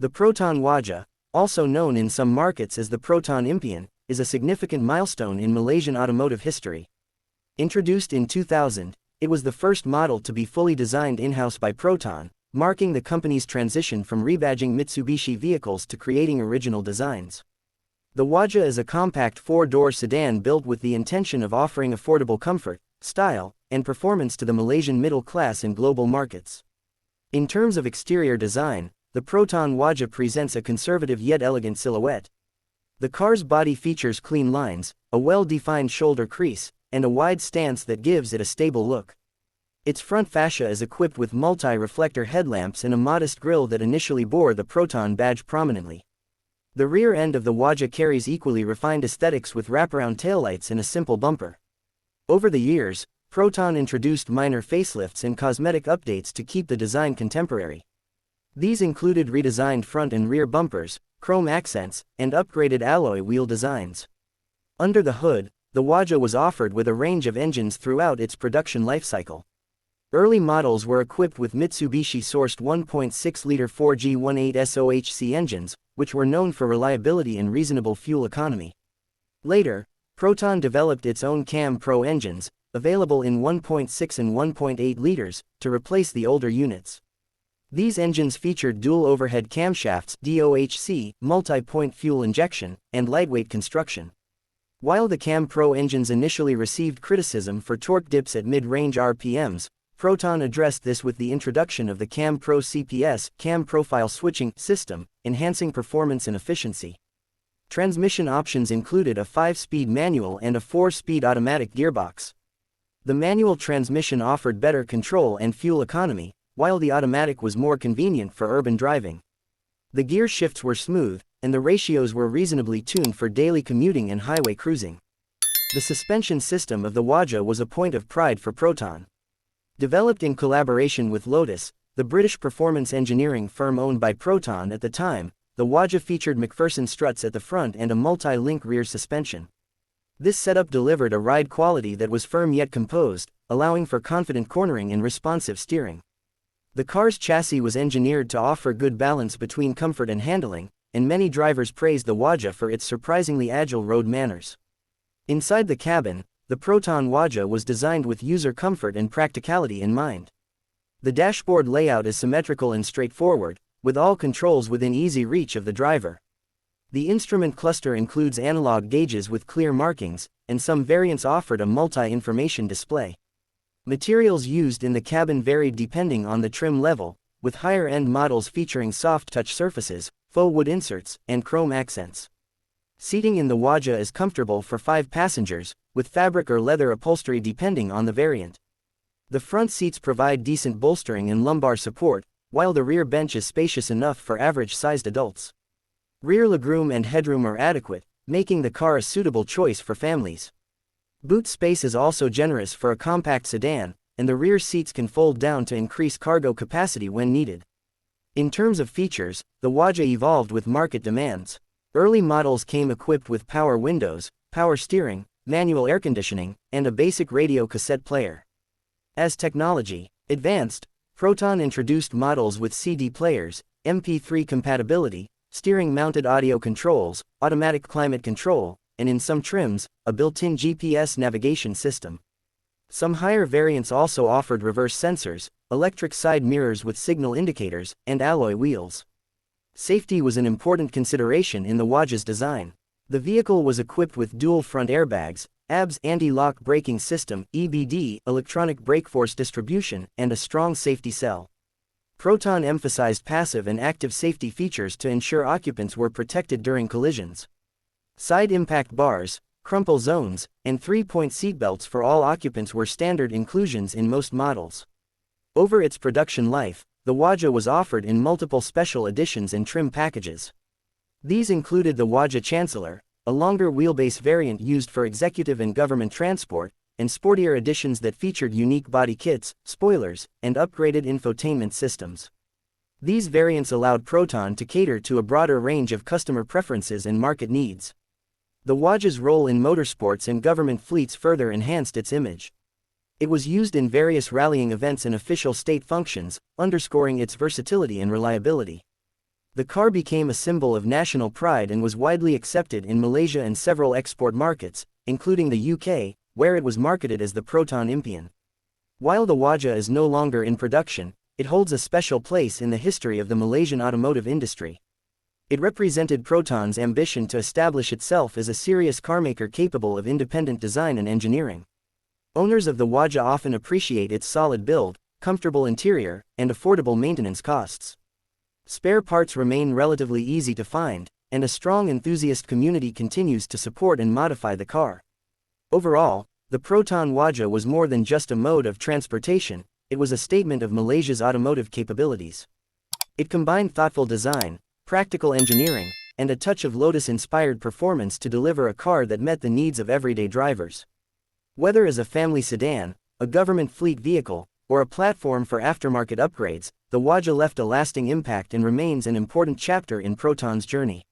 The Proton Waja, also known in some markets as the Proton Impian, is a significant milestone in Malaysian automotive history. Introduced in 2000, it was the first model to be fully designed in-house by Proton, marking the company's transition from rebadging Mitsubishi vehicles to creating original designs. The Waja is a compact four-door sedan built with the intention of offering affordable comfort, style, and performance to the Malaysian middle class in global markets. In terms of exterior design, the Proton Waja presents a conservative yet elegant silhouette. The car's body features clean lines, a well-defined shoulder crease, and a wide stance that gives it a stable look. Its front fascia is equipped with multi-reflector headlamps and a modest grille that initially bore the Proton badge prominently. The rear end of the Waja carries equally refined aesthetics with wraparound taillights and a simple bumper. Over the years, Proton introduced minor facelifts and cosmetic updates to keep the design contemporary. These included redesigned front and rear bumpers, chrome accents, and upgraded alloy wheel designs. Under the hood, the Waja was offered with a range of engines throughout its production lifecycle. Early models were equipped with Mitsubishi-sourced 1.6-liter 4G18 SOHC engines, which were known for reliability and reasonable fuel economy. Later, Proton developed its own Cam Pro engines, available in 1.6 and 1.8 liters, to replace the older units. These engines featured dual overhead camshafts (DOHC), multi-point fuel injection, and lightweight construction. While the Cam Pro engines initially received criticism for torque dips at mid-range RPMs, Proton addressed this with the introduction of the Cam Pro CPS Cam Profile Switching system, enhancing performance and efficiency. Transmission options included a 5-speed manual and a 4-speed automatic gearbox. The manual transmission offered better control and fuel economy, while the automatic was more convenient for urban driving. The gear shifts were smooth, and the ratios were reasonably tuned for daily commuting and highway cruising. The suspension system of the Waja was a point of pride for Proton. Developed in collaboration with Lotus, the British performance engineering firm owned by Proton at the time, the Waja featured McPherson struts at the front and a multi-link rear suspension. This setup delivered a ride quality that was firm yet composed, allowing for confident cornering and responsive steering. The car's chassis was engineered to offer good balance between comfort and handling, and many drivers praised the Waja for its surprisingly agile road manners. Inside the cabin, the Proton Waja was designed with user comfort and practicality in mind. The dashboard layout is symmetrical and straightforward, with all controls within easy reach of the driver. The instrument cluster includes analog gauges with clear markings, and some variants offered a multi-information display. Materials used in the cabin varied depending on the trim level, with higher-end models featuring soft-touch surfaces, faux wood inserts, and chrome accents. Seating in the Waja is comfortable for 5 passengers, with fabric or leather upholstery depending on the variant. The front seats provide decent bolstering and lumbar support, while the rear bench is spacious enough for average-sized adults. Rear legroom and headroom are adequate, making the car a suitable choice for families. Boot space is also generous for a compact sedan, and the rear seats can fold down to increase cargo capacity when needed. In terms of features, the Waja evolved with market demands. Early models came equipped with power windows, power steering, manual air conditioning, and a basic radio cassette player. As technology advanced, Proton introduced models with CD players, MP3 compatibility, steering-mounted audio controls, automatic climate control, and in some trims, a built-in GPS navigation system. Some higher variants also offered reverse sensors, electric side mirrors with signal indicators, and alloy wheels. Safety was an important consideration in the Waja's design. The vehicle was equipped with dual front airbags, ABS anti-lock braking system, EBD, electronic brake force distribution, and a strong safety cell. Proton emphasized passive and active safety features to ensure occupants were protected during collisions. Side impact bars, crumple zones, and 3-point seatbelts for all occupants were standard inclusions in most models. Over its production life, the Waja was offered in multiple special editions and trim packages. These included the Waja Chancellor, a longer wheelbase variant used for executive and government transport, and sportier editions that featured unique body kits, spoilers, and upgraded infotainment systems. These variants allowed Proton to cater to a broader range of customer preferences and market needs. The Waja's role in motorsports and government fleets further enhanced its image. It was used in various rallying events and official state functions, underscoring its versatility and reliability. The car became a symbol of national pride and was widely accepted in Malaysia and several export markets, including the UK, where it was marketed as the Proton Impian. While the Waja is no longer in production, it holds a special place in the history of the Malaysian automotive industry. It represented Proton's ambition to establish itself as a serious carmaker capable of independent design and engineering. Owners of the Waja often appreciate its solid build, comfortable interior, and affordable maintenance costs. Spare parts remain relatively easy to find, and a strong enthusiast community continues to support and modify the car. Overall, the Proton Waja was more than just a mode of transportation, it was a statement of Malaysia's automotive capabilities. It combined thoughtful design, practical engineering, and a touch of Lotus-inspired performance to deliver a car that met the needs of everyday drivers. Whether as a family sedan, a government fleet vehicle, or a platform for aftermarket upgrades, the Waja left a lasting impact and remains an important chapter in Proton's journey.